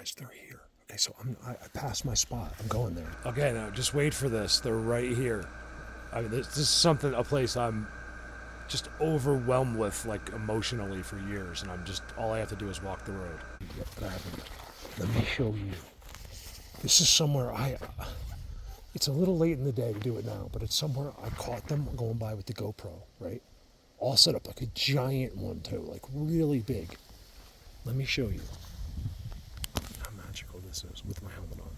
guys, they're here. Okay, so I passed my spot. I'm going there. Okay, now just wait for this. They're right here. I mean, this is a place I'm just overwhelmed with, like, emotionally for years, and all I have to do is walk the road. Yep, that happened. Let me show you. This is somewhere it's a little late in the day to do it now, but it's somewhere I caught them going by with the GoPro, right? All set up like a giant one too, like really big. Let me show you how magical this is with my helmet on.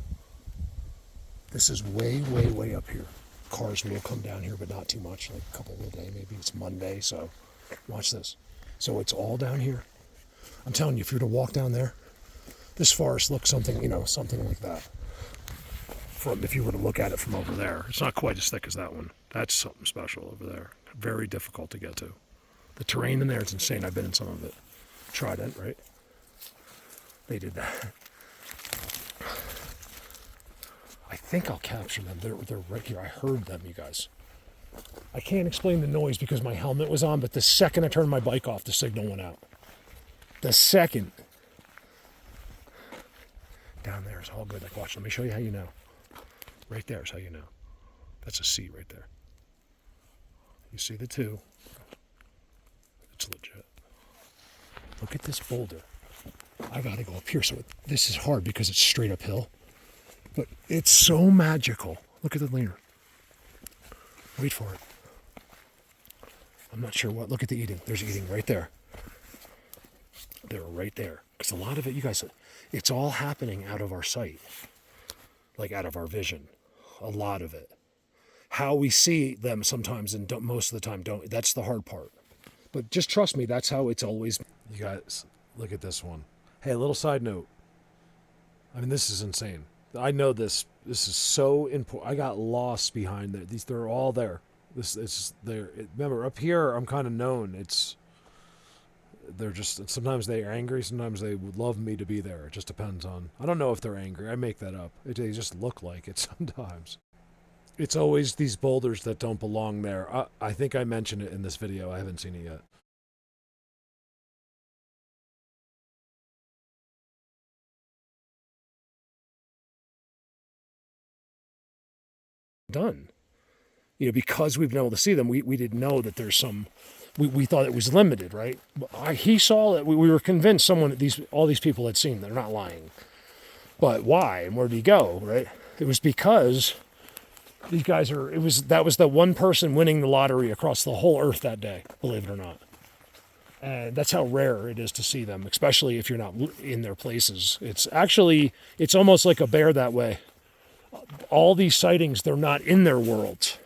This is way, way, way up here. Cars will come down here, but not too much, like a couple of a day, maybe. It's Monday, so watch this. So it's all down here. I'm telling you, if you were to walk down there, this forest looks something, something like that. If you were to look at it from over there, it's not quite as thick as that one. That's something special over there. Very difficult to get to. The terrain in there is insane. I've been in some of it. Trident, right? They did that. I think I'll capture them. They're right here. I heard them, you guys. I can't explain the noise because my helmet was on, but the second I turned my bike off, the signal went out. The second. Down there is all good. Like, watch, let me show you how you know. Right there is how you know. That's a C right there. You see the two. It's legit. Look at this boulder. I gotta go up here. So this is hard because it's straight uphill. But it's so magical. Look at the leaner. Wait for it. I'm not sure what. Look at the eating. There's eating right there. They're right there. Because a lot of it, you guys, it's all happening out of our sight. Like out of our vision. A lot of it. How we see them sometimes and most of the time don't. That's the hard part. But just trust me, that's how it's always. You guys, look at this one. Hey, a little side note. I mean, this is insane. I know this. This is so important. I got lost behind there. They're all there. This is there. Remember, up here, I'm kind of known. They're just, sometimes they're angry. Sometimes they would love me to be there. It just depends on, I don't know if they're angry. I make that up. They just look like it sometimes. It's always these boulders that don't belong there. I think I mentioned it in this video. I haven't seen it yet. Done. Because we've been able to see them, we didn't know that there's some. We thought it was limited, right? He saw it. We were convinced all these people had seen. They're not lying. But why and where did he go? Right? It was because these guys are. That was the one person winning the lottery across the whole earth that day. Believe it or not. And that's how rare it is to see them, especially if you're not in their places. It's almost like a bear that way. All these sightings, they're not in their worlds.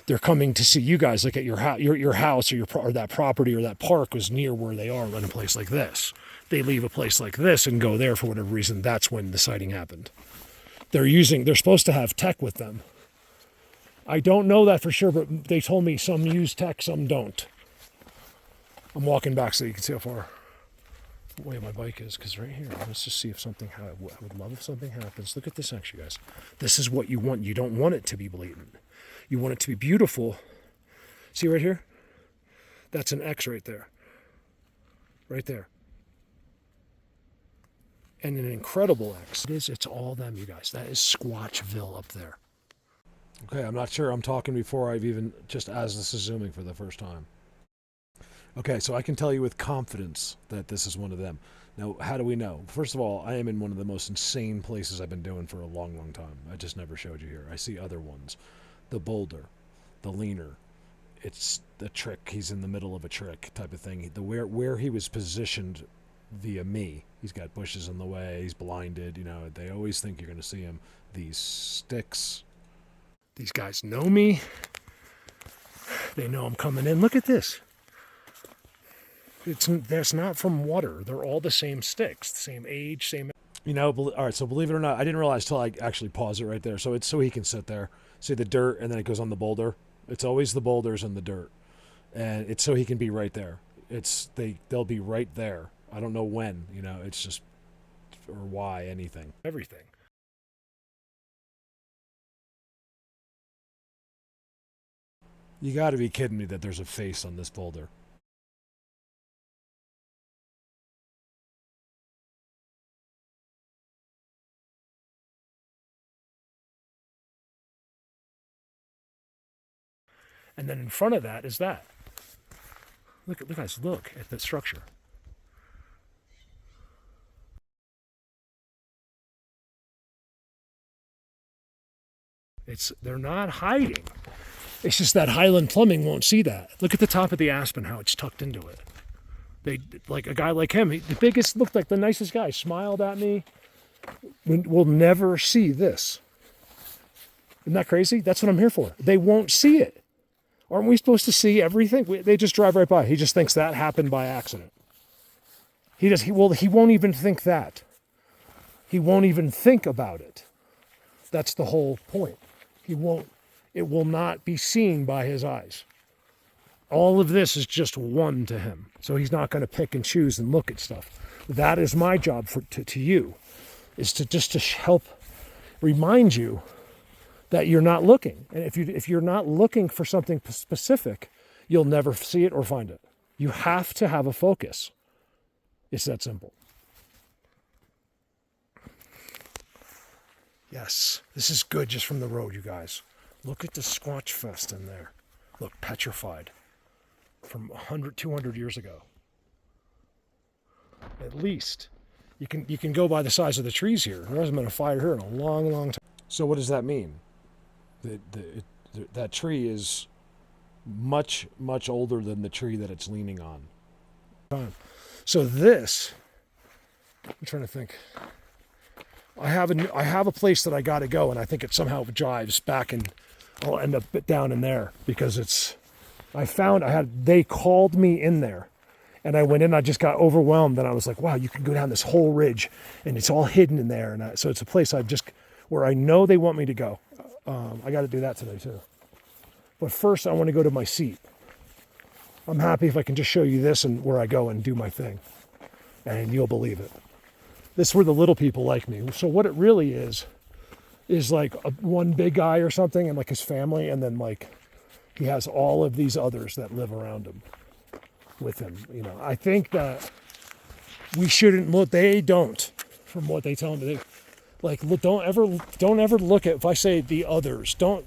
They're coming to see you guys, like at your house or that property or that park was near where they are in a place like this. They leave a place like this and go there for whatever reason. That's when the sighting happened. They're supposed to have tech with them. I don't know that for sure, but they told me some use tech, some don't. I'm walking back so you can see how far away my bike is, because right here, let's just see if something I would love if something happens. Look at this actually, guys. This is what you want. You don't want it to be blatant. You want it to be beautiful. See right here? That's an X right there. Right there. And an incredible X. It's all them, you guys. That is Squatchville up there. Okay, I'm not sure I'm talking before I've even, just as this is zooming for the first time. Okay, so I can tell you with confidence that this is one of them. Now, how do we know? First of all, I am in one of the most insane places I've been doing for a long, long time. I just never showed you here. I see other ones. The boulder, the leaner. It's the trick. He's in the middle of a trick type of thing. Where he was positioned via me. He's got bushes in the way. He's blinded. They always think you're going to see him. These sticks. These guys know me. They know I'm coming in. Look at this. That's not from water. They're all the same sticks, the same age, same. All right. So believe it or not, I didn't realize till I actually pause it right there. So it's so he can sit there, see the dirt, and then it goes on the boulder. It's always the boulders and the dirt, and it's so he can be right there. They'll be right there. I don't know when. It's just or why anything. Everything. You got to be kidding me that there's a face on this boulder. And then in front of that is that. Look, guys, look at the structure. They're not hiding. It's just that Highland Plumbing won't see that. Look at the top of the aspen, how it's tucked into it. They, like a guy like him, the biggest, looked like the nicest guy, smiled at me. We'll never see this. Isn't that crazy? That's what I'm here for. They won't see it. Aren't we supposed to see everything? They just drive right by. He just thinks that happened by accident. He won't even think that. He won't even think about it. That's the whole point. It will not be seen by his eyes. All of this is just one to him. So he's not going to pick and choose and look at stuff. That is my job to you, is to help remind you that you're not looking. And if you're not looking for something specific, you'll never see it or find it. You have to have a focus. It's that simple. Yes, this is good just from the road, you guys. Look at the Squatch Fest in there. Look, petrified from 100, 200 years ago. At least. You can go by the size of the trees here. There hasn't been a fire here in a long, long time. So what does that mean? That tree is much, much older than the tree that it's leaning on. So this, I'm trying to think. I have a place that I got to go, and I think it somehow drives back, and I'll end up down in there because they called me in there, and I went in. I just got overwhelmed, and I was like, wow, you can go down this whole ridge, and it's all hidden in there, and so it's a place where I know they want me to go. I got to do that today too. But first, I want to go to my seat. I'm happy if I can just show you this and where I go and do my thing, and you'll believe it. This is where the little people like me. So what it really is like one big guy or something, and like his family, and then like he has all of these others that live around him with him. You know, I think that we shouldn't look. They don't, from what they tell me. Don't ever look at, if I say the others, don't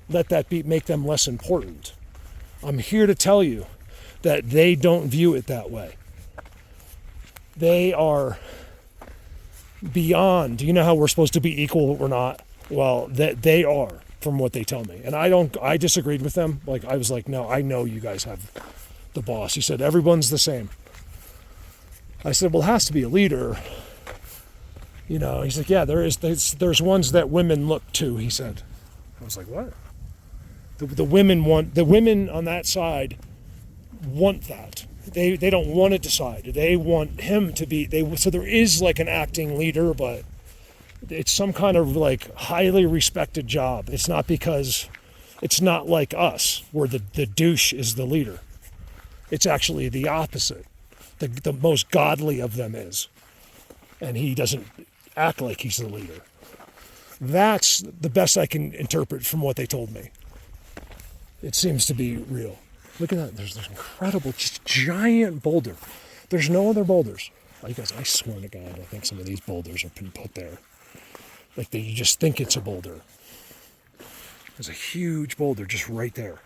let that make them less important. I'm here to tell you that they don't view it that way. They are beyond. You know how we're supposed to be equal, but we're not? Well, that they are, from what they tell me. And I disagreed with them. Like, I was like, no, I know you guys have the boss. He said, everyone's the same. I said, well, it has to be a leader. You know, he's like, yeah, there's ones that women look to, he said. I was like, what? The women on that side want that. They don't want to decide. They want him to be, so there is like an acting leader, but it's some kind of like highly respected job. It's not because, it's not like us, where the douche is the leader. It's actually the opposite. The most godly of them is. And he doesn't act like he's the leader. That's the best I can interpret from what they told me. It seems to be real. Look at that. There's this incredible, just giant boulder. There's no other boulders. Oh, you guys, I swear to God, I think some of these boulders have been put there. Like you just think it's a boulder. There's a huge boulder just right there.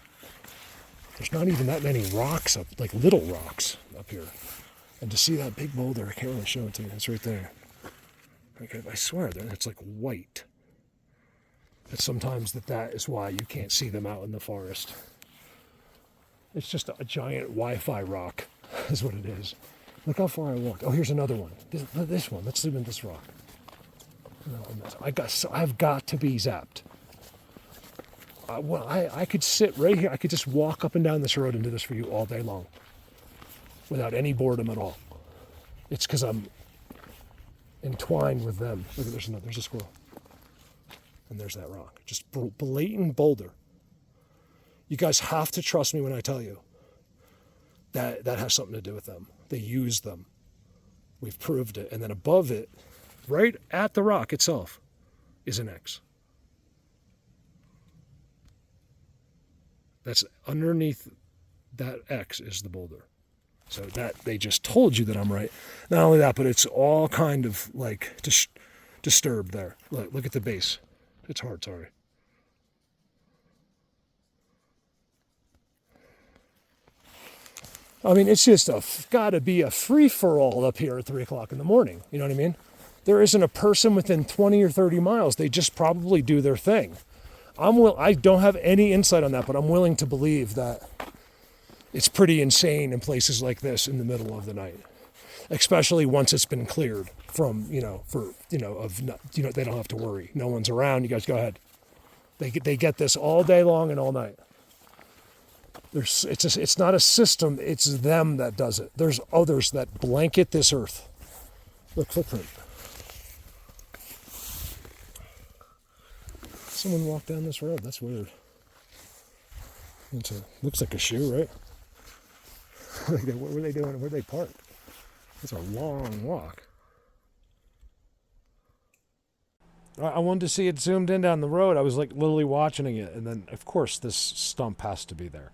There's not even that many rocks up, like little rocks up here. And to see that big boulder, I can't really show it to you. It's right there. Okay, I swear, it's like white. And sometimes that is why you can't see them out in the forest. It's just a giant Wi-Fi rock, is what it is. Look how far I walked. Oh, here's another one. This one. Let's zoom in this rock. I've got to be zapped. I could sit right here. I could just walk up and down this road and do this for you all day long, without any boredom at all. It's because I'm entwined with them. Look, there's a squirrel. And there's that rock. Just blatant boulder. You guys have to trust me when I tell you that has something to do with them. They use them. We've proved it. And then above it, right at the rock itself, is an X. That's underneath that X is the boulder. So that they just told you that I'm right. Not only that, but it's all kind of like disturbed there. Look at the base. It's hard, sorry. I mean, it's just got to be a free-for-all up here at 3 o'clock in the morning. You know what I mean? There isn't a person within 20 or 30 miles. They just probably do their thing. I don't have any insight on that, but I'm willing to believe that it's pretty insane in places like this in the middle of the night, especially once it's been cleared from, they don't have to worry. No one's around. You guys go ahead. They get this all day long and all night. It's not a system. It's them that does it. There's others that blanket this earth. Look, footprint. Someone walked down this road. That's weird. Looks like a shoe, right? What were they doing? Where'd they park? It's a long walk. I wanted to see it zoomed in down the road. I was like literally watching it, and then of course this stump has to be there.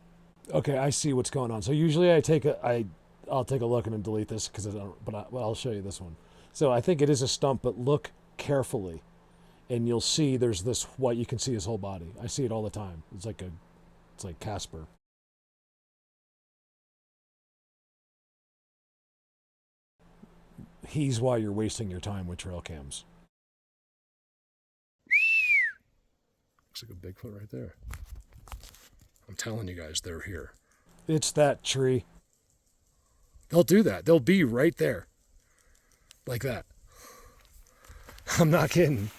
Okay, I see what's going on. So usually I'll take a look and then delete this because I'll show you this one. So I think it is a stump, but look carefully, and you'll see there's this white. You can see his whole body. I see it all the time. It's like Casper. He's why you're wasting your time with trail cams. Looks like a Bigfoot right there. I'm telling you guys, they're here. It's that tree. They'll do that. They'll be right there. Like that. I'm not kidding.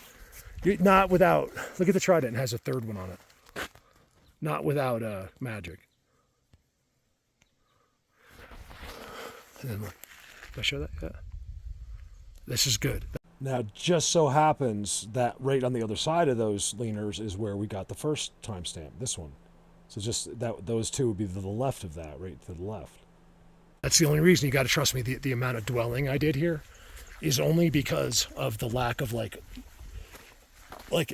Not without... Look at the trident. It has a third one on it. Not without magic. And then look. Did I show that yet? This is good. Now, just so happens that right on the other side of those leaners is where we got the first timestamp, this one. So just that those two would be to the left of that, right to the left. That's the only reason you got to trust me. The amount of dwelling I did here is only because of the lack of like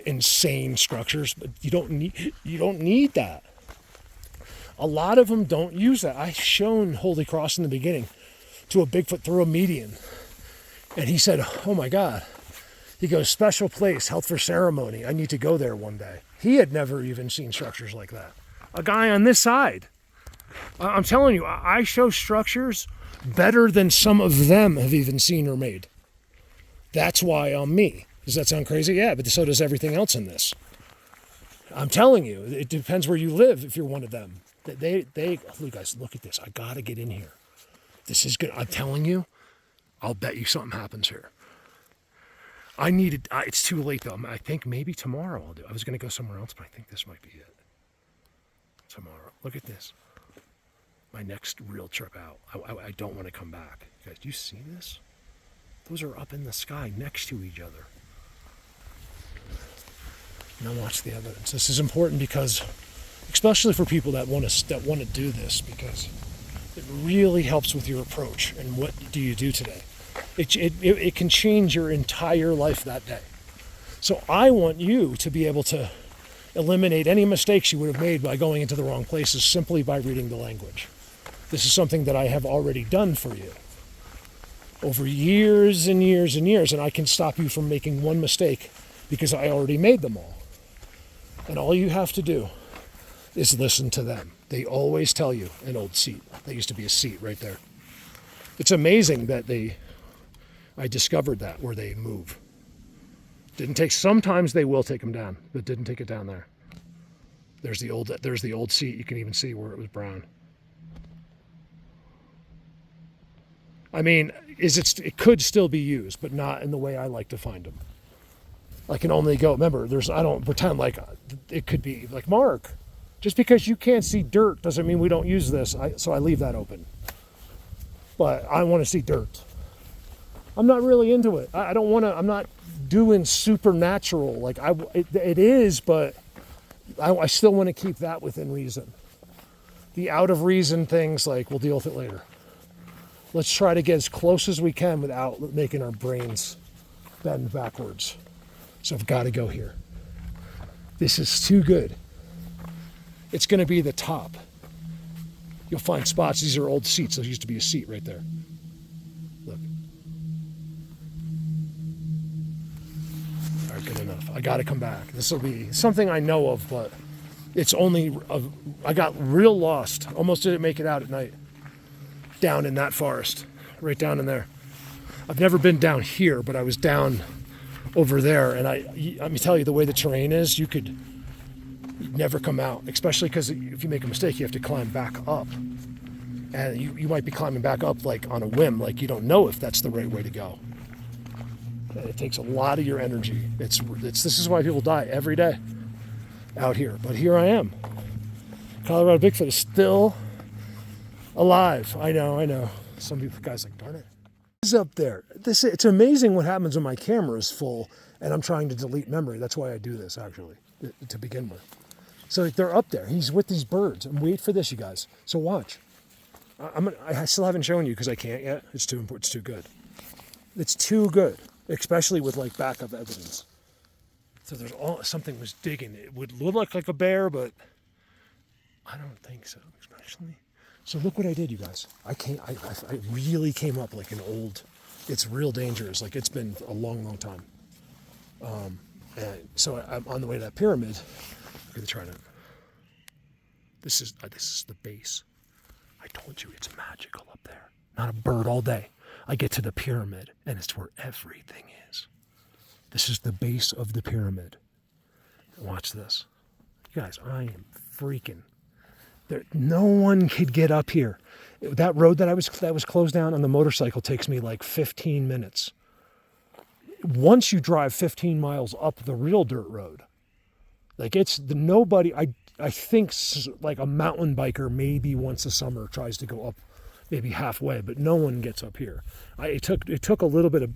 insane structures. But you don't need that. A lot of them don't use that. I shown Holy Cross in the beginning to a Bigfoot through a median. And he said, oh my God. He goes, special place, health for ceremony. I need to go there one day. He had never even seen structures like that. A guy on this side. I'm telling you, I show structures better than some of them have even seen or made. That's why I'm me. Does that sound crazy? Yeah, but so does everything else in this. I'm telling you, it depends where you live if you're one of them. Look, guys, look at this. I got to get in here. This is good. I'm telling you, I'll bet you something happens here. It's too late though. I think maybe tomorrow I'll do it. I was going to go somewhere else, but I think this might be it. Tomorrow. Look at this. My next real trip out. I don't want to come back. You guys, do you see this? Those are up in the sky next to each other. Now watch the evidence. This is important because, especially for people that want to do this, because it really helps with your approach and what do you do today. It can change your entire life that day. So I want you to be able to eliminate any mistakes you would have made by going into the wrong places simply by reading the language. This is something that I have already done for you over years and years and years, and I can stop you from making one mistake because I already made them all. And all you have to do is listen to them. They always tell you an old seat. There used to be a seat right there. It's amazing that I discovered that where they move. Sometimes they will take them down, but didn't take it down there. There's the old seat. You can even see where it was brown. I mean, it could still be used, but not in the way I like to find them. I can only go, remember, I don't pretend like it could be like Mark. Just because you can't see dirt doesn't mean we don't use this. So I leave that open. But I want to see dirt. I'm not really into it. I'm not doing supernatural. Like it is, but I still want to keep that within reason. The out of reason things, like, we'll deal with it later. Let's try to get as close as we can without making our brains bend backwards. So I've got to go here. This is too good. It's going to be the top. You'll find spots. These are old seats. There used to be a seat right there. Look. All right, good enough. I got to come back. This will be something I know of, but it's only... I got real lost. Almost didn't make it out at night. down in that forest, right down in there. I've never been down here, but I was down over there, and let me tell you, the way the terrain is, you'd never come out, especially because if you make a mistake, you have to climb back up. And you might be climbing back up like on a whim, like you don't know if that's the right way to go. And it takes a lot of your energy. This is why people die every day out here. But here I am. Colorado Bigfoot is still alive. I know. Some people, guys, like, darn it. It's up there. It's amazing what happens when my camera is full and I'm trying to delete memory. That's why I do this, actually, to begin with. So they're up there. He's with these birds. And wait for this, you guys. So watch. I still haven't shown you because I can't yet. It's too important. It's too good. It's too good, especially with like backup evidence. So something was digging. It would look like a bear, but I don't think so. Especially. So look what I did, you guys. I really came up like an old. It's real dangerous. Like it's been a long, long time. And so I'm on the way to that pyramid. I'm gonna try to. This is the base. I told you it's magical up there. Not a bird all day. I get to the pyramid, and it's where everything is. This is the base of the pyramid. Watch this. You guys, I am freaking. No one could get up here. That road that was closed down on the motorcycle takes me like 15 minutes. Once you drive 15 miles up the real dirt road, like nobody, I think like a mountain biker maybe once a summer tries to go up maybe halfway, but no one gets up here. It took a little bit of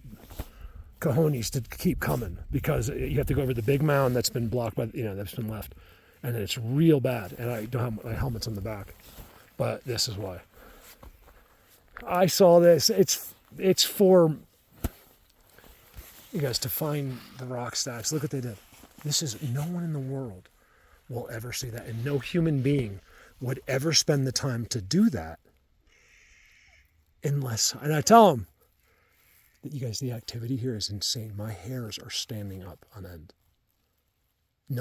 cojones to keep coming because you have to go over the big mound that's been blocked by, that's been left. And it's real bad. And I don't have my helmets on the back, but this is why. I saw this. It's for you guys to find the rock stacks. Look what they did. No one in the world will ever see that. And no human being would ever spend the time to do that and I tell them that you guys, the activity here is insane. My hairs are standing up on end.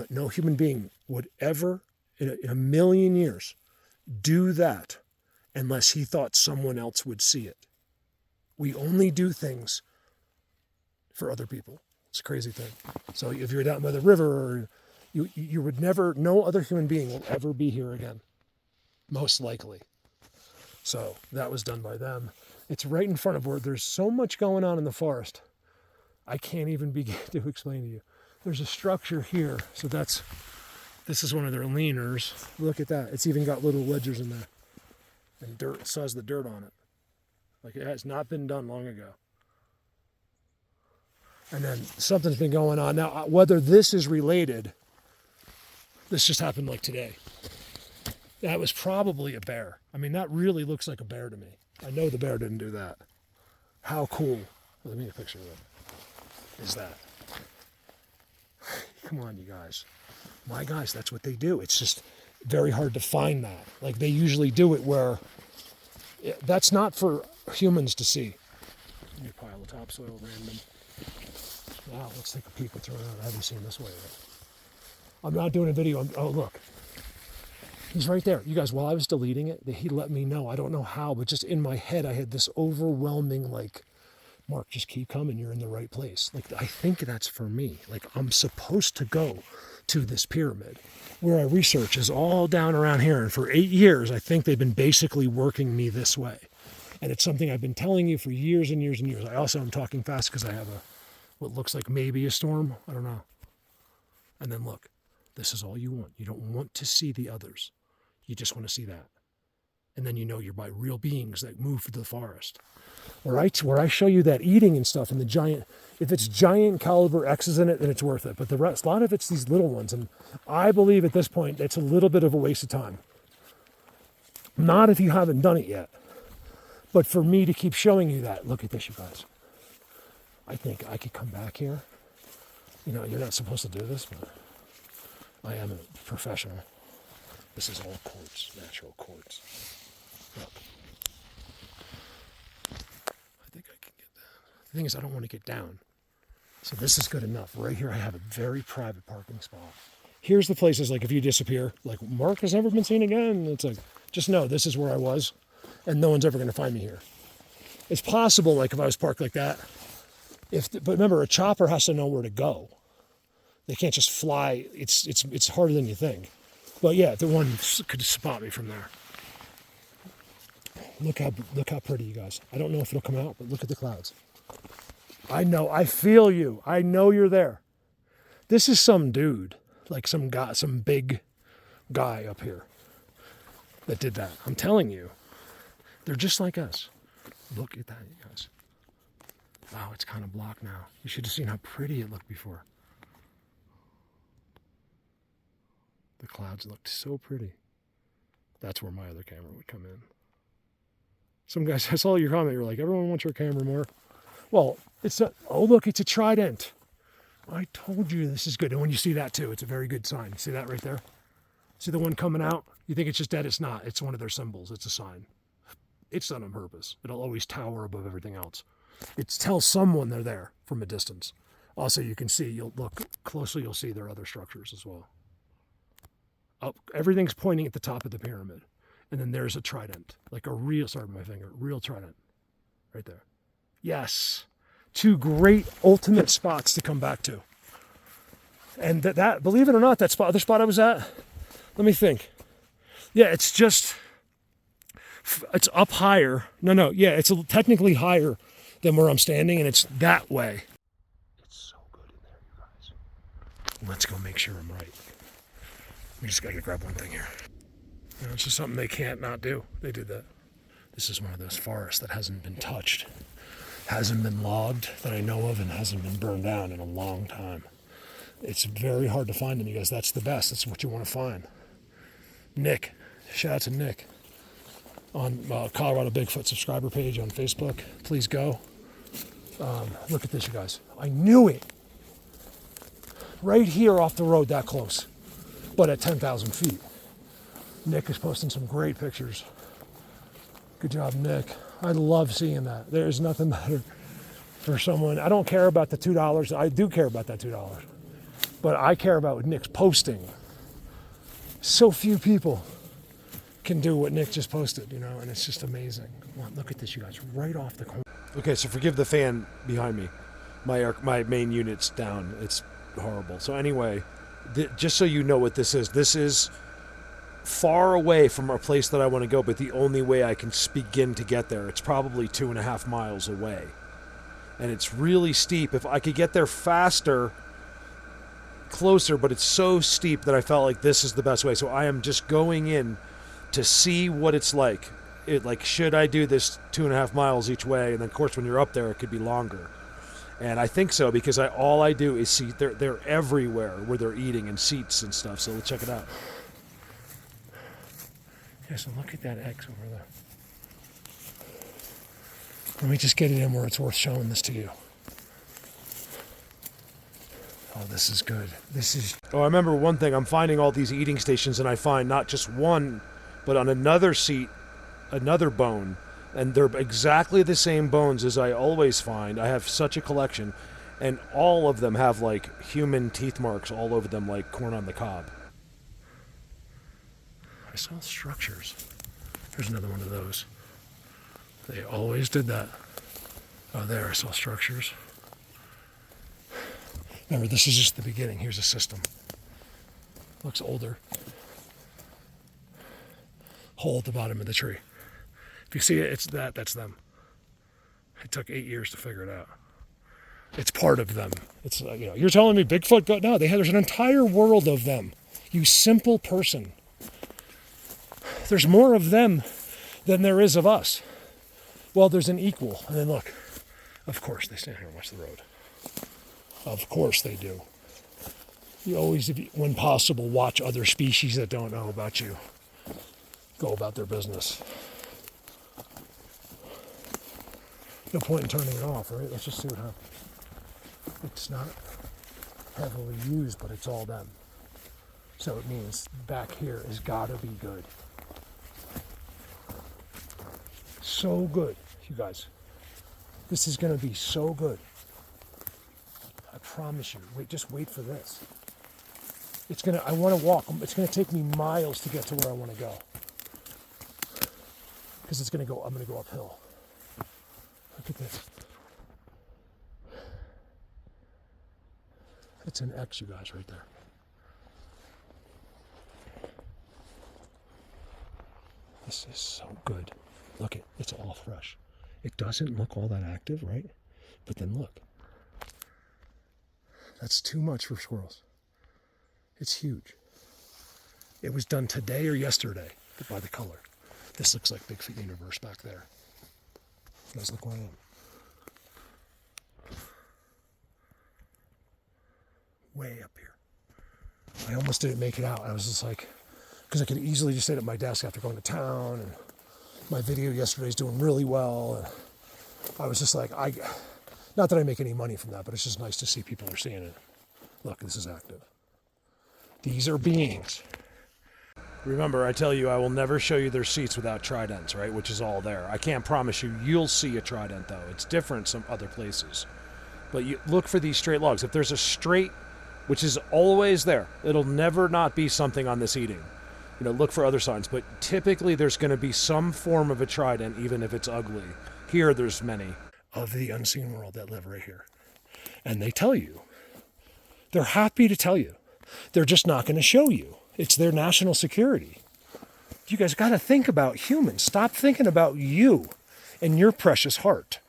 No human being would ever, in a million years, do that unless he thought someone else would see it. We only do things for other people. It's a crazy thing. So if you're down by the river, or you would never, no other human being will ever be here again, most likely. So that was done by them. It's right in front of where there's so much going on in the forest. I can't even begin to explain to you. There's a structure here. So this is one of their leaners. Look at that. It's even got little ledgers in there. And dirt, it says the dirt on it. Like it has not been done long ago. And then something's been going on. Now, whether this is related, this just happened like today. That was probably a bear. I mean, that really looks like a bear to me. I know the bear didn't do that. How cool. Let me get a picture of it. Is that? Come on, you guys. My guys, that's what they do. It's just very hard to find that. Like they usually do it where that's not for humans to see. Let me pile of topsoil random. Wow, let's take a peek what's around. I haven't seen this way yet. I'm not doing a video. Oh, look. He's right there. You guys, while I was deleting it, he let me know. I don't know how, but just in my head, I had this overwhelming, like, Mark, just keep coming. You're in the right place. Like, I think that's for me. Like, I'm supposed to go to this pyramid where I research is all down around here. And for 8 years, I think they've been basically working me this way. And it's something I've been telling you for years and years and years. I also am talking fast because I have what looks like maybe a storm. I don't know. And then look, this is all you want. You don't want to see the others. You just want to see that. And then you know you're by real beings that move through the forest. Where I show you that eating and stuff and the giant, if it's giant caliber X's in it, then it's worth it. But the rest, a lot of it's these little ones. And I believe at this point, it's a little bit of a waste of time. Not if you haven't done it yet. But for me to keep showing you that, look at this, you guys. I think I could come back here. You know, you're not supposed to do this, but I am a professional. This is all quartz, natural quartz. Look. I think I can get that. The thing is, I don't want to get down. So this is good enough. Right here, I have a very private parking spot. Here's the places, like if you disappear, like Mark has never been seen again. It's like, just know this is where I was. and no one's ever going to find me here. It's possible, like if I was parked like that. But remember, a chopper has to know where to go. They can't just fly. It's harder than you think. But yeah, the one could spot me from there. Look how pretty, you guys. I don't know if it'll come out, but look at the clouds. I know. I feel you. I know you're there. This is some dude, like some guy, some big guy up here that did that. I'm telling you, they're just like us. Look at that, you guys. Wow, it's kind of blocked now. You should have seen how pretty it looked before. The clouds looked so pretty. That's where my other camera would come in. Some guys, I saw your comment, you were like, everyone wants your camera more. Well, it's a, oh look, it's a trident. I told you this is good. And when you see that too, it's a very good sign. See that right there? See the one coming out? You think it's just dead, it's not. It's one of their symbols, it's a sign. It's done on purpose. It'll always tower above everything else. It tells someone they're there from a distance. Also, you can see, you'll look closely, you'll see their other structures as well. Up, everything's pointing at the top of the pyramid. And then there's a trident, like a real, sorry, my finger, real trident right there. Yes, two great ultimate spots to come back to. And that believe it or not, that spot, other spot I was at, let me think. Yeah, it's just, it's up higher. No, yeah, it's technically higher than where I'm standing, and it's that way. It's so good in there, you guys. Let's go make sure I'm right. We just gotta grab one thing here. You know, it's just something they can't not do. They did that. This is one of those forests that hasn't been touched, hasn't been logged that I know of, and hasn't been burned down in a long time. It's very hard to find them, you guys. That's the best. That's what you want to find. Nick, shout out to Nick on Colorado Bigfoot subscriber page on Facebook. Please go. Look at this, you guys. I knew it. Right here off the road, that close, but at 10,000 feet. Nick is posting some great pictures. Good job, Nick. I love seeing that. There's nothing better for someone. I don't care about the $2. I do care about that $2. But I care about what Nick's posting. So few people can do what Nick just posted, you know, and it's just amazing. Come on, look at this, you guys, right off the corner. Okay, so forgive the fan behind me. My main unit's down. It's horrible. So anyway, just so you know what this is far away from a place that I want to go, but the only way I can begin to get there, it's probably 2.5 miles away. And it's really steep. If I could get there faster, closer, but it's so steep that I felt like this is the best way. So I am just going in to see what it's like. Should I do this 2.5 miles each way? And then of course when you're up there, it could be longer. And I think so, because all I do is see, they're everywhere where they're eating, and seats and stuff. So let's check it out. Yeah, so look at that X over there. Let me just get it in where it's worth showing this to you. Oh, this is good. This is... Oh, I remember one thing. I'm finding all these eating stations, and I find not just one, but on another seat, another bone. And they're exactly the same bones as I always find. I have such a collection. And all of them have, like, human teeth marks all over them, like corn on the cob. I saw structures. There's another one of those. They always did that. Oh, there, I saw structures. Remember, this is just the beginning. Here's a system. Looks older. Hole at the bottom of the tree. If you see it, that's them. It took 8 years to figure it out. It's part of them. It's you're telling me Bigfoot no, there's an entire world of them. You simple person. There's more of them than there is of us. Well, there's an equal. And then look, of course they stand here and watch the road. Of course they do. You always, when possible, watch other species that don't know about you go about their business. No point in turning it off, right? Let's just see what happens. It's not heavily used, but it's all them. So it means back here has got to be good. So good, you guys. This is going to be so good. I promise you. Just wait for this. I want to walk. It's going to take me miles to get to where I want to go. because I'm going to go uphill. Look at this. It's an X, you guys, right there. This is so good. Look, it's all fresh. It doesn't look all that active, right? But then look. That's too much for squirrels. It's huge. It was done today or yesterday by the color. This looks like Bigfoot Universe back there. You guys look where I am. Way up here. I almost didn't make it out. I was just like, because I could easily just sit at my desk after going to town, and my video yesterday's doing really well. And I was just like, not that I make any money from that, but it's just nice to see people are seeing it. Look, this is active. These are beings. Remember, I tell you, I will never show you their seats without tridents, right? Which is all there. I can't promise you'll see a trident, though. It's different some other places. But you look for these straight logs. If there's a straight, which is always there, it'll never not be something on this eating. Look for other signs. But typically there's going to be some form of a trident, even if it's ugly. Here, there's many. Of the unseen world that live right here. And they tell you. They're happy to tell you. They're just not going to show you. It's their national security. You guys got to think about humans. Stop thinking about you and your precious heart.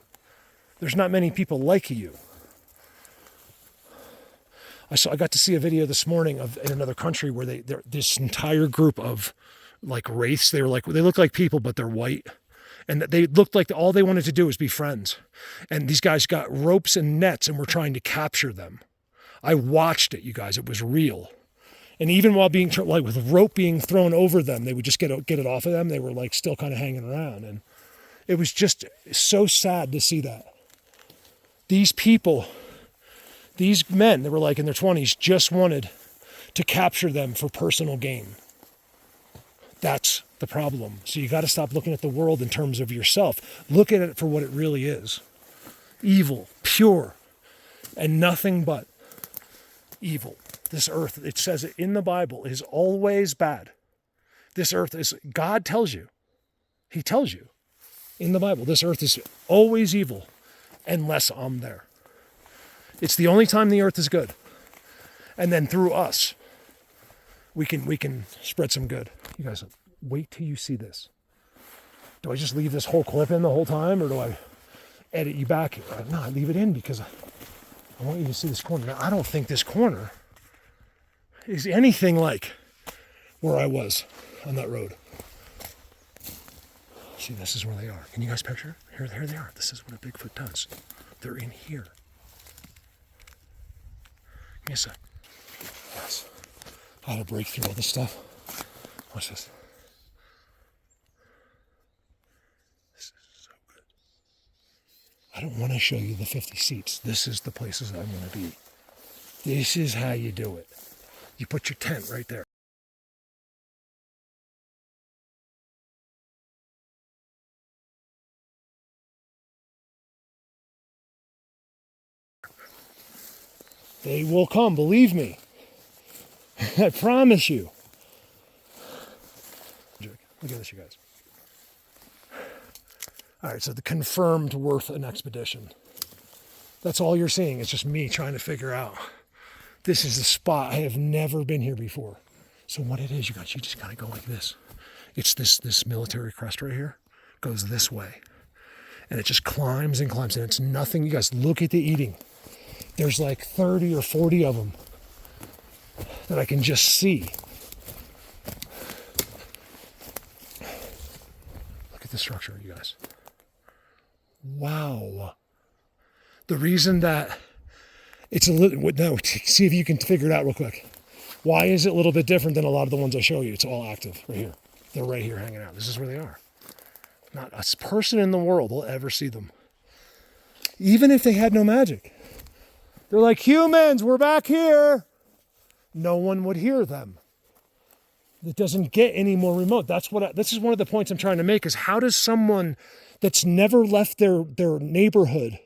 There's not many people like you. I got to see a video this morning of in another country where they're this entire group of like wraiths. They look like people, but they're white. And they looked like all they wanted to do was be friends. And these guys got ropes and nets and were trying to capture them. I watched it, you guys. It was real. And even while being like with rope being thrown over them, they would just get it off of them. They were like still kind of hanging around. And it was just so sad to see that. These people, these men that were like in their 20s just wanted to capture them for personal gain. That's the problem. So you got to stop looking at the world in terms of yourself. Look at it for what it really is. Evil, pure, and nothing but evil. This earth, it says it in the Bible, is always bad. This earth is, God tells you, he tells you in the Bible, this earth is always evil unless I'm there. It's the only time the earth is good. And then through us, we can spread some good. You guys, wait till you see this. Do I just leave this whole clip in the whole time, or do I edit you back here? No, I leave it in because I want you to see this corner. Now, I don't think this corner is anything like where I was on that road. See, this is where they are. Can you guys picture? Here they are. This is what a Bigfoot does. They're in here. Give me a sec. Yes. I had to break through all this stuff. Watch this. This is so good. I don't want to show you the 50 seats. This is the places I want to be. This is how you do it. You put your tent right there. They will come, believe me. I promise you. Look at this, you guys. All right, so the confirmed worth an expedition. That's all you're seeing. It's just me trying to figure out. This is the spot. I have never been here before. So what it is, you guys, you just gotta go like this. It's this military crest right here. Goes this way. And it just climbs and climbs. And it's nothing. You guys, look at the eating. There's like 30 or 40 of them that I can just see. Look at the structure, you guys. Wow. The reason that it's a little, no, see if you can figure it out real quick. Why is it a little bit different than a lot of the ones I show you? It's all active right here. They're right here hanging out. This is where they are. Not a person in the world will ever see them. Even if they had no magic. They're like, humans, we're back here. No one would hear them. It doesn't get any more remote. This is one of the points I'm trying to make is how does someone that's never left their neighborhood,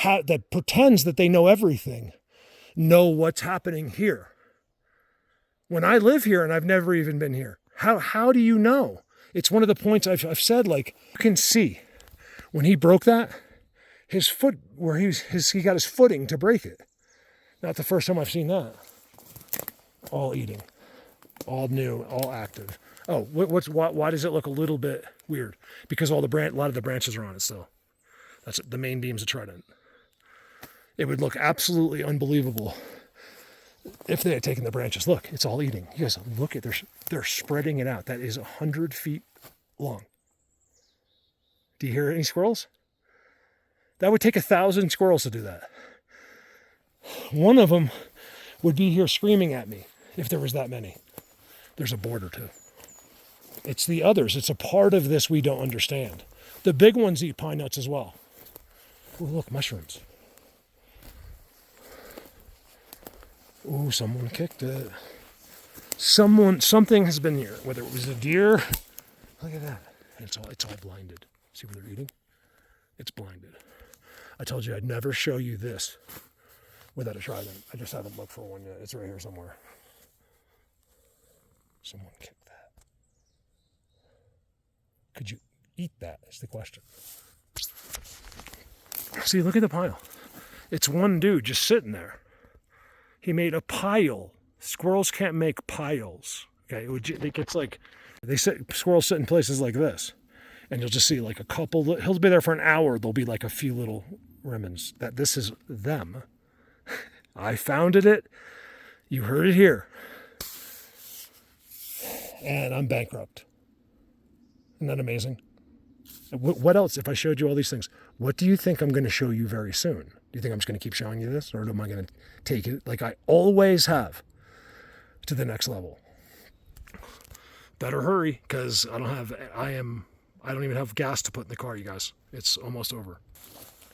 that pretends that they know everything, know what's happening here? When I live here and I've never even been here, how do you know? It's one of the points I've said, like, you can see when he broke that, his foot, where he got his footing to break it. Not the first time I've seen that. All eating, all new, all active. Oh, why does it look a little bit weird? Because a lot of the branches are on it still. That's the main beam's a trident. It would look absolutely unbelievable if they had taken the branches. Look, it's all eating. You guys look at they're spreading it out. That is 100 feet long. Do you hear any squirrels? That would take 1,000 squirrels to do that. One of them would be here screaming at me if there was that many. There's a border too. It's the others. It's a part of this we don't understand. The big ones eat pine nuts as well. Oh, look, mushrooms. Oh, someone kicked it. Something has been here. Whether it was a deer. Look at that. It's all blinded. See what they're eating? It's blinded. I told you I'd never show you this without a trident. I just haven't looked for one yet. It's right here somewhere. Someone kicked that. Could you eat that is the question. See, look at the pile. It's one dude just sitting there. He made a pile. Squirrels can't make piles. Okay, it gets like, squirrels sit in places like this. And you'll just see like a couple, he'll be there for an hour. There'll be like a few little remnants. This is them. I founded it. You heard it here. And I'm bankrupt. Isn't that amazing? What else, if I showed you all these things, what do you think I'm going to show you very soon? Do you think I'm just going to keep showing you this? Or am I going to take it, like I always have, to the next level? Better hurry, because I don't even have gas to put in the car, you guys. It's almost over.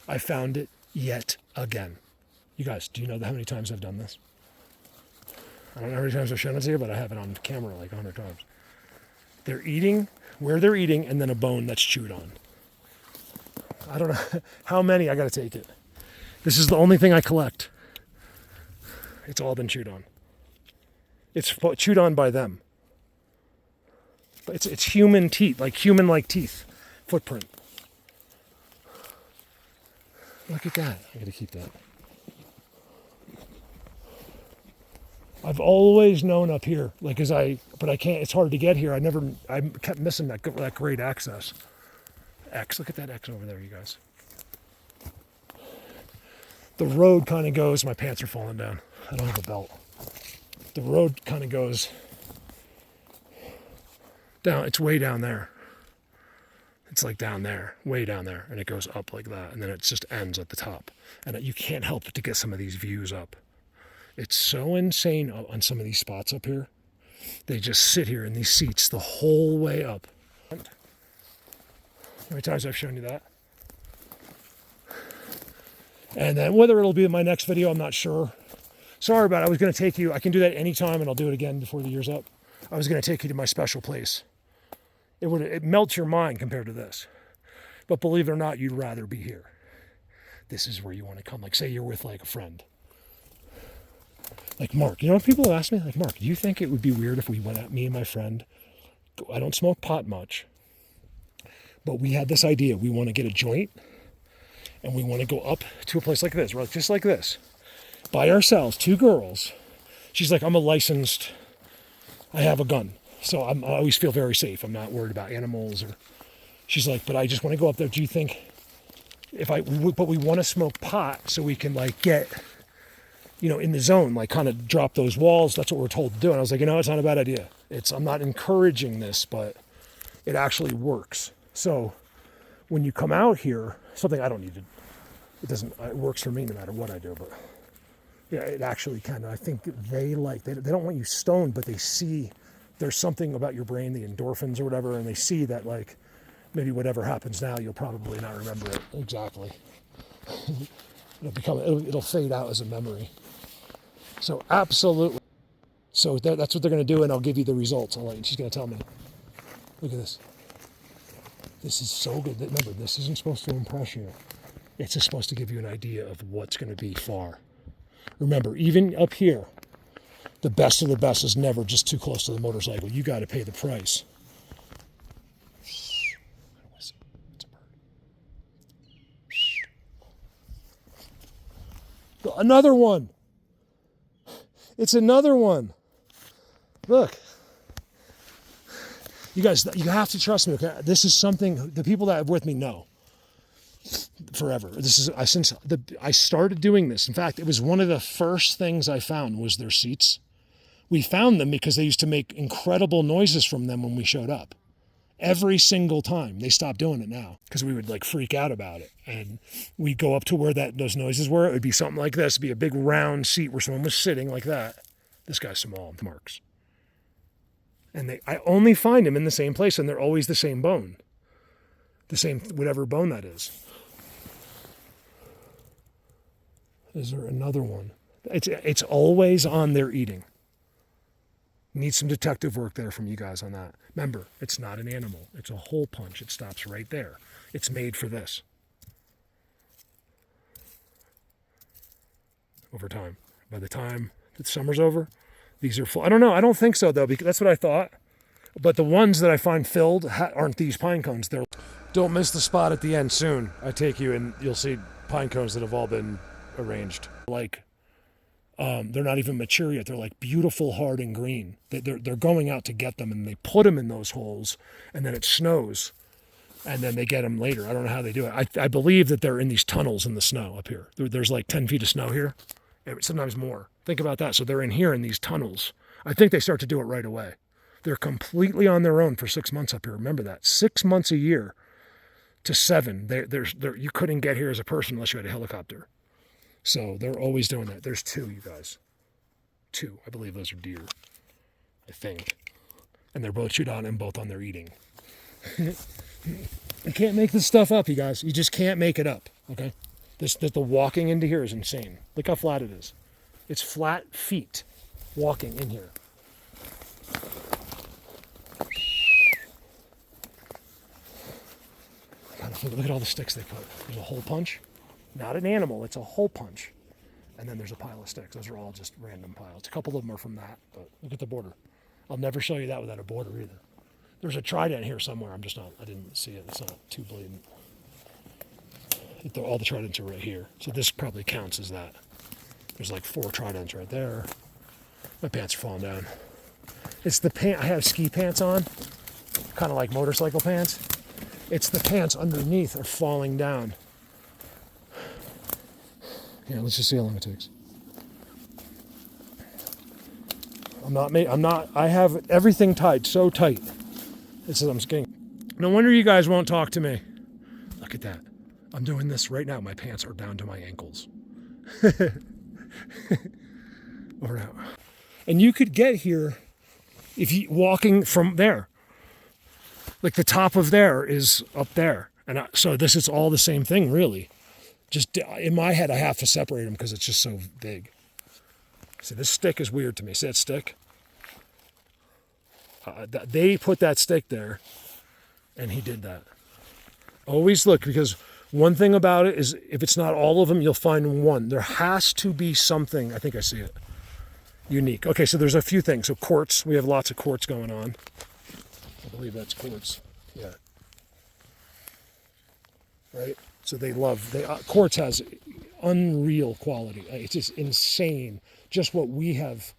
I found it yet again. You guys, do you know how many times I've done this? I don't know how many times I've shown it to you, but I have it on camera like 100 times. They're eating where they're eating, and then a bone that's chewed on. I don't know how many. I got to take it. This is the only thing I collect. It's all been chewed on. It's chewed on by them. But it's human teeth, like human-like teeth, footprint. Look at that. I got to keep that. I've always known up here, but I can't, it's hard to get here. I kept missing that great access. Look at that X over there, you guys. The road kind of goes, my pants are falling down. I don't have a belt. The road kind of goes down, it's way down there. It's like down there, way down there, and it goes up like that, and then it just ends at the top. And you can't help but to get some of these views up. It's so insane on some of these spots up here. They just sit here in these seats the whole way up. How many times I've shown you that? And then whether it'll be in my next video, I'm not sure. Sorry about it. I was going to take you. I can do that anytime, and I'll do it again before the year's up. I was going to take you to my special place. It melts your mind compared to this. But believe it or not, you'd rather be here. This is where you want to come. Like, say you're with like a friend. Like Mark, you know what people ask me? Like, Mark, do you think it would be weird if we went out, me and my friend, I don't smoke pot much, but we had this idea. We want to get a joint and we want to go up to a place like this, right? Just like this, by ourselves, 2 girls. She's like, I have a gun. So I always feel very safe. I'm not worried about animals she's like, but I just want to go up there. Do you think but we want to smoke pot so we can like get, in the zone, like kind of drop those walls. That's what we're told to do. And I was like, it's not a bad idea. I'm not encouraging this, but it actually works. So when you come out here, something I don't need to, it works for me no matter what I do, but yeah, it actually kind of, I think they don't want you stoned, but they see there's something about your brain, the endorphins or whatever, and they see that like, maybe whatever happens now, you'll probably not remember it exactly. It'll fade out as a memory. So absolutely. So that's what they're going to do, and I'll give you the results. She's going to tell me. Look at this. This is so good. Remember, this isn't supposed to impress you. It's just supposed to give you an idea of what's going to be far. Remember, even up here, the best of the best is never just too close to the motorcycle. You got to pay the price. Another one. It's another one. Look. You guys, you have to trust me, okay? This is something the people that are with me know forever. Since I started doing this. In fact, it was one of the first things I found was their seats. We found them because they used to make incredible noises from them when we showed up. Every single time. They stopped doing it now because we would like freak out about it. And we'd go up to where those noises were. It would be something like this. It'd be a big round seat where someone was sitting like that. This guy's small, Marks. And I only find them in the same place, and they're always the same bone. The same, whatever bone that is. Is there another one? It's always on there eating. Need some detective work there from you guys on that. Remember, it's not an animal. It's a hole punch. It stops right there. It's made for this. Over time. By the time the summer's over, these are full. I don't know. I don't think so, though, because that's what I thought. But the ones that I find filled aren't these pine cones. Don't miss the spot at the end soon. I take you and you'll see pine cones that have all been arranged. Like, they're not even mature yet. They're like beautiful, hard and green. They're going out to get them, and they put them in those holes, and then it snows, and then they get them later. I don't know how they do it. I believe that they're in these tunnels in the snow up here. There's like 10 feet of snow here, sometimes more. Think about that. So they're in here in these tunnels. I think they start to do it right away. They're completely on their own for 6 months up here. Remember that. 6 months a year to 7. You couldn't get here as a person unless you had a helicopter. So they're always doing that. There's 2, you guys. 2. I believe those are deer. I think. And they're both chewed on and both on their eating. You can't make this stuff up, you guys. You just can't make it up, okay? The walking into here is insane. Look how flat it is. It's flat feet walking in here. Look at all the sticks they put. There's a hole punch. Not an animal, it's a hole punch. And then there's a pile of sticks. Those are all just random piles. A couple of them are from that, but look at the border. I'll never show you that without a border either. There's a trident here somewhere. I didn't see it. It's not too blatant. All the tridents are right here. So this probably counts as that. There's like 4 tridents right there. My pants are falling down. It's the pant. I have ski pants on, kind of like motorcycle pants. It's the pants underneath are falling down. Here, let's just see how long it takes. I have everything tied so tight. I'm getting. No wonder you guys won't talk to me. Look at that. I'm doing this right now. My pants are down to my ankles. Over now. And you could get here if you walking from there. Like the top of there is up there. And so this is all the same thing, really. Just in my head, I have to separate them because it's just so big. See, this stick is weird to me. See that stick? They put that stick there, and he did that. Always look, because one thing about it is if it's not all of them, you'll find one. There has to be something, I think I see it, unique. Okay, so there's a few things. So quartz, we have lots of quartz going on. I believe that's quartz. Yeah. Right? So quartz has unreal quality. It's just insane. Just what we have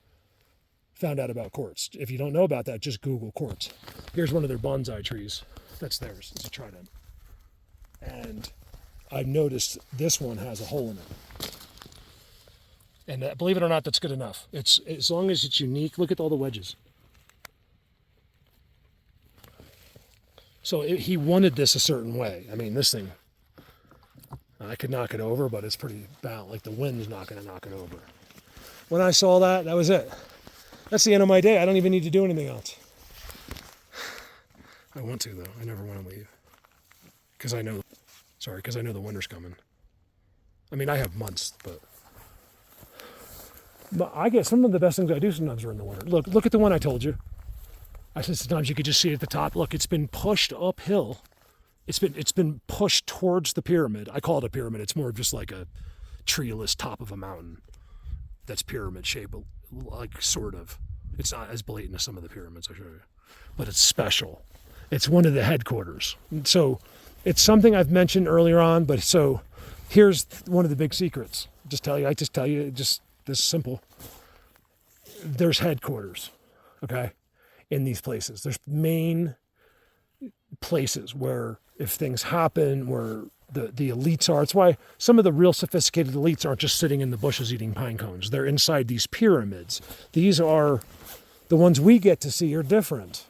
found out about quartz. If you don't know about that, just Google quartz. Here's one of their bonsai trees. That's theirs. It's a trident. And I've noticed this one has a hole in it. And believe it or not, that's good enough. It's as long as it's unique. Look at all the wedges. So he wanted this a certain way. I mean, this thing, I could knock it over, but it's pretty bad. Like the wind's not going to knock it over. When I saw that, that was it. That's the end of my day. I don't even need to do anything else. I want to, though. I never want to leave. Because I know the winter's coming. I mean, I have months, but I get some of the best things I do sometimes are in the winter. Look at the one I told you. I said sometimes you could just see it at the top. Look, it's been pushed uphill. It's been pushed towards the pyramid. I call it a pyramid. It's more just like a treeless top of a mountain that's pyramid shaped, like sort of. It's not as blatant as some of the pyramids I show you, but it's special. It's one of the headquarters. So it's something I've mentioned earlier on, but so Here's one of the big secrets. I just tell you, just this simple. There's headquarters, okay, in these places. There's main places where if things happen, where the elites are. It's why some of the real sophisticated elites aren't just sitting in the bushes eating pine cones. They're inside these pyramids. These are the ones we get to see are different.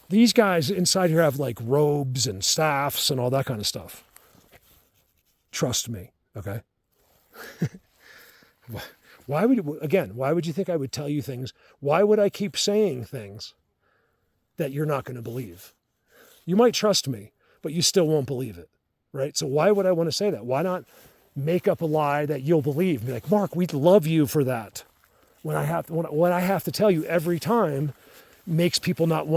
These guys inside here have like robes and staffs and all that kind of stuff. Trust me, okay? Why would you think I would tell you things? Why would I keep saying things that you're not going to believe? You might trust me, but you still won't believe it, right? So why would I want to say that? Why not make up a lie that you'll believe? Be like, Mark, we'd love you for that. When I have to tell you every time makes people not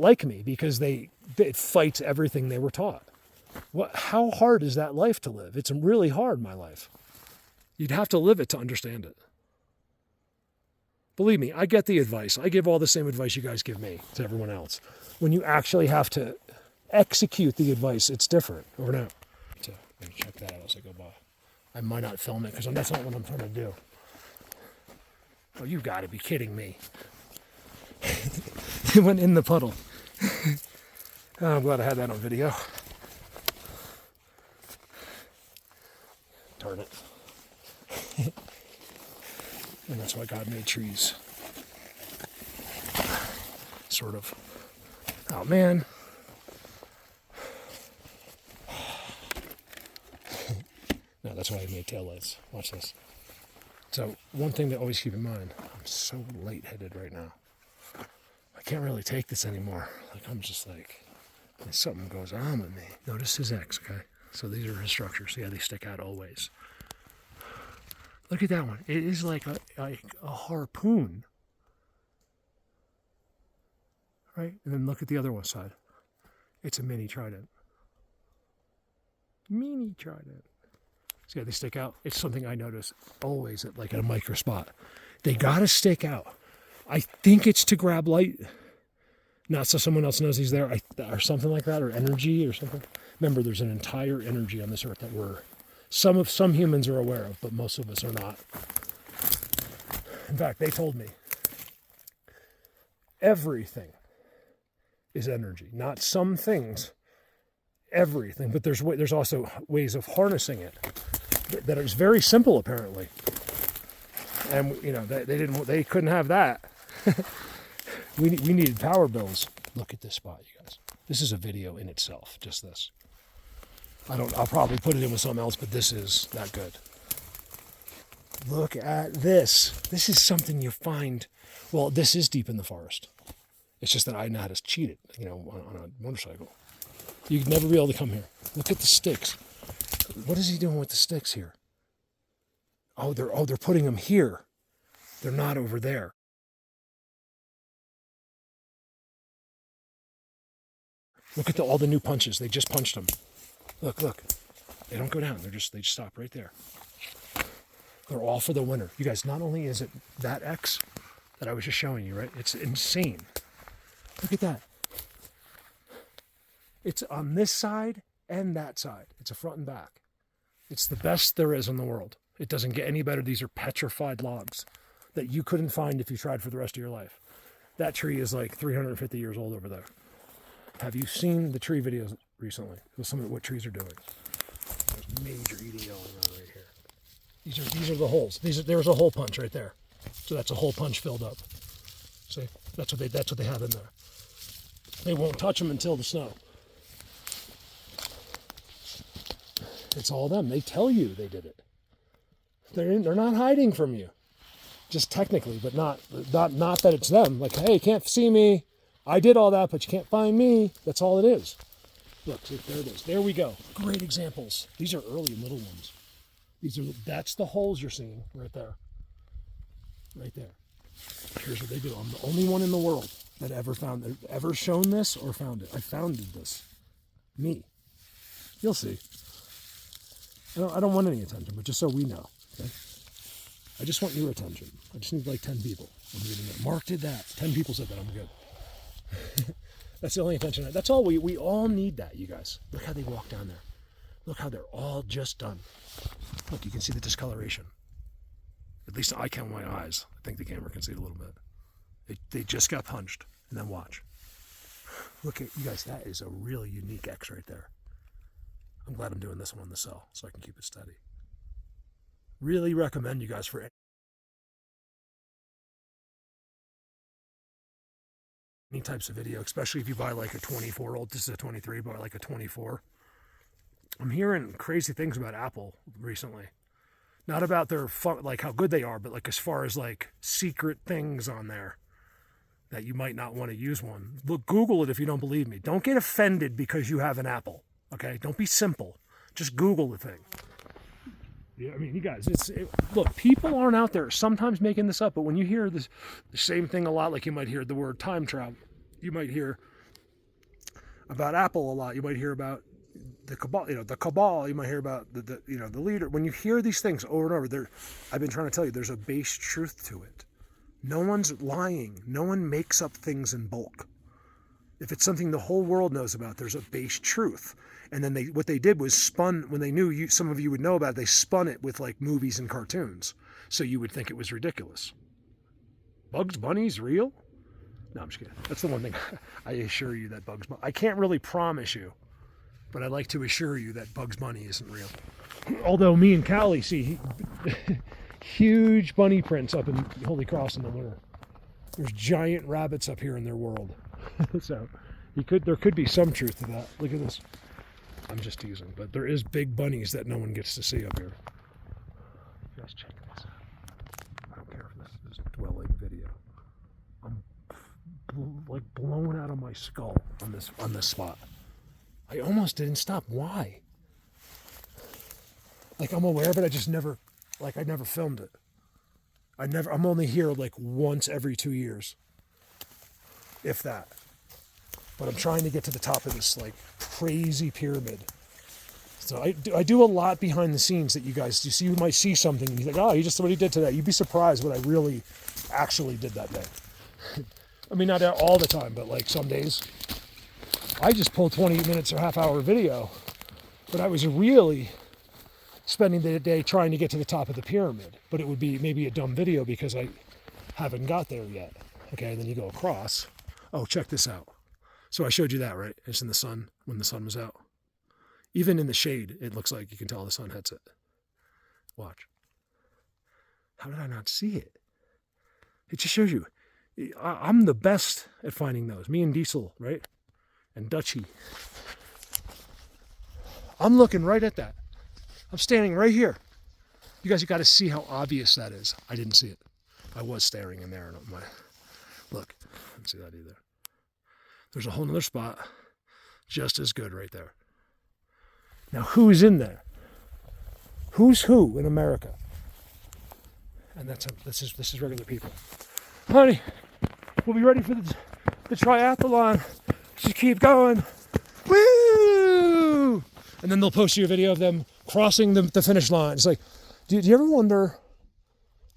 like me because it fights everything they were taught. How hard is that life to live? It's really hard, my life. You'd have to live it to understand it. Believe me, I get the advice. I give all the same advice you guys give me to everyone else. When you actually have to execute the advice, it's different. Over now. So, let me check that out as I go by. I might not film it because that's not what I'm trying to do. Oh, you got to be kidding me. It went in the puddle. Oh, I'm glad I had that on video. Darn it. And that's why God made trees. Sort of. Oh, man. No, that's why I made taillights. Watch this. So, one thing to always keep in mind, I'm so lightheaded right now. I can't really take this anymore. I'm just something goes on with me. Notice his X, okay? So these are his structures. Yeah, they stick out always. Look at that one. It is like a harpoon. Right? And then look at the other one side. It's a mini trident. Mini trident. See how they stick out? It's something I notice always at a micro spot. They gotta stick out. I think it's to grab light. Not so someone else knows he's there, or something like that, or energy or something. Remember, there's an entire energy on this earth that some humans are aware of, but most of us are not. In fact, they told me everything is energy, not some things, everything. But there's also ways of harnessing it that is very simple, apparently. And they couldn't have that. We needed power bills. Look at this spot, you guys. This is a video in itself, just this. I'll probably put it in with something else, but this is that good. Look at this. This is something you find. Well, this is deep in the forest. It's just that I know how to cheat it, on a motorcycle. You'd never be able to come here. Look at the sticks. What is he doing with the sticks here? Oh, they're putting them here. They're not over there. Look at all the new punches. They just punched them. Look. They don't go down. They just stop right there. They're all for the winner. You guys, not only is it that X that I was just showing you, right? It's insane. Look at that. It's on this side and that side. It's a front and back. It's the best there is in the world. It doesn't get any better. These are petrified logs that you couldn't find if you tried for the rest of your life. That tree is 350 years old over there. Have you seen the tree videos recently? Some of what trees are doing. There's major eating going on right here. These are the holes. There's a hole punch right there. So that's a hole punch filled up. See, that's what they have in there. They won't touch them until the snow. It's all them. They tell you they did it. They're not hiding from you. Just technically, but not that it's them. Hey, you can't see me. I did all that, but you can't find me. That's all it is. Look, see, there it is. There we go. Great examples. These are early little ones. That's the holes you're seeing right there. Right there. Here's what they do. I'm the only one in the world that ever shown this or found it. I founded this. Me. You'll see. I don't want any attention, but just so we know. Okay? I just want your attention. I just need 10 people. I'm reading it. Mark did that. 10 people said that. I'm good. That's the only attention. That's all. We all need that, you guys. Look how they walk down there. Look how they're all just done. Look, you can see the discoloration. At least I can with my eyes. I think the camera can see it a little bit. They just got punched. And then watch. Look at, you guys, that is a really unique X right there. I'm glad I'm doing this one on the cell so I can keep it steady. Really recommend you guys for any types of video, especially if you buy like a 24-year-old. This is a 23, buy like a 24. I'm hearing crazy things about Apple recently. Not about their fun, like how good they are, but like as far as like secret things on there that you might not want to use one. Look, Google it if you don't believe me. Don't get offended because you have an Apple, okay? Don't be simple. Just Google the thing. Yeah, I mean, you guys, look, people aren't out there sometimes making this up, but when you hear the same thing a lot, like you might hear the word time travel, you might hear about Apple a lot, you might hear about the cabal, you might hear about the leader. When you hear these things over and over, I've been trying to tell you, there's a base truth to it. No one's lying. No one makes up things in bulk. If it's something the whole world knows about, there's a base truth. And then what they did was spun, when they knew some of you would know about it, they spun it with like movies and cartoons. So you would think it was ridiculous. Bugs Bunny's real? No, I'm just kidding. That's the one thing I assure you that Bugs Bunny, I can't really promise you, but I'd like to assure you that Bugs Bunny isn't real. Although me and Callie see huge bunny prints up in Holy Cross in the winter. There's giant rabbits up here in their world. So there could be some truth to that. Look at this. I'm just teasing, but there is big bunnies that no one gets to see up here. You guys check this out. I don't care if this is dwelling video. I'm like blown out of my skull on this spot. I almost didn't stop. Why? Like, I'm aware of it, I just never, like, I never filmed it. I'm only here like once every 2 years, if that. But I'm trying to get to the top of this like crazy pyramid. So I do a lot behind the scenes that you guys, you might see something and you're like, oh, you just what he did today. You'd be surprised what I really actually did that day. I mean, not all the time, but like some days. I just pulled 20 minutes or half-hour video, but I was really spending the day trying to get to the top of the pyramid. But it would be maybe a dumb video because I haven't got there yet. Okay, and then you go across. Oh, check this out. So I showed you that, right? It's in the sun, when the sun was out. Even in the shade, it looks like you can tell the sun hits it. Watch. How did I not see it? It just shows you. I'm the best at finding those. Me and Diesel, right? And Dutchie. I'm looking right at that. I'm standing right here. You guys, you got to see how obvious that is. I didn't see it. I was staring in there. And look, I didn't see that either. There's a whole nother spot just as good right there. Now, who's in there? Who's who in America? And this is regular people. Honey, we'll be ready for the triathlon. Just keep going. Woo! And then they'll post you a video of them crossing the finish line. It's like, do you ever wonder,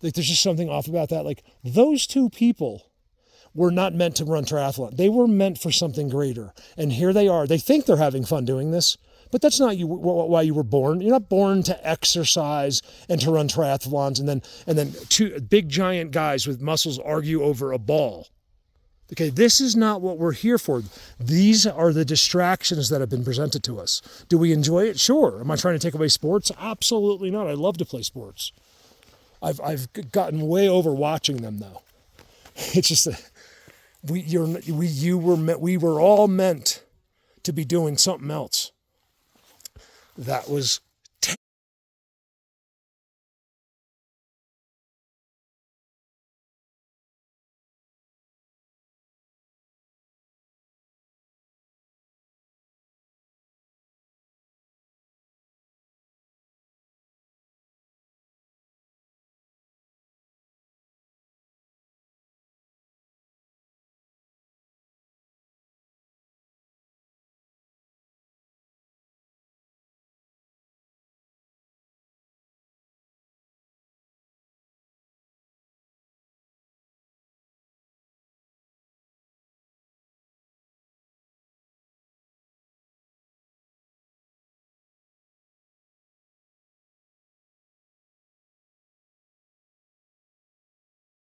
like, there's just something off about that? Like, those two people were not meant to run triathlon. They were meant for something greater. And here they are. They think they're having fun doing this, but that's not why you were born. You're not born to exercise and to run triathlons and then two big giant guys with muscles argue over a ball. Okay, this is not what we're here for. These are the distractions that have been presented to us. Do we enjoy it? Sure. Am I trying to take away sports? Absolutely not. I love to play sports. I've gotten way over watching them though. It's just that we were all meant to be doing something else that was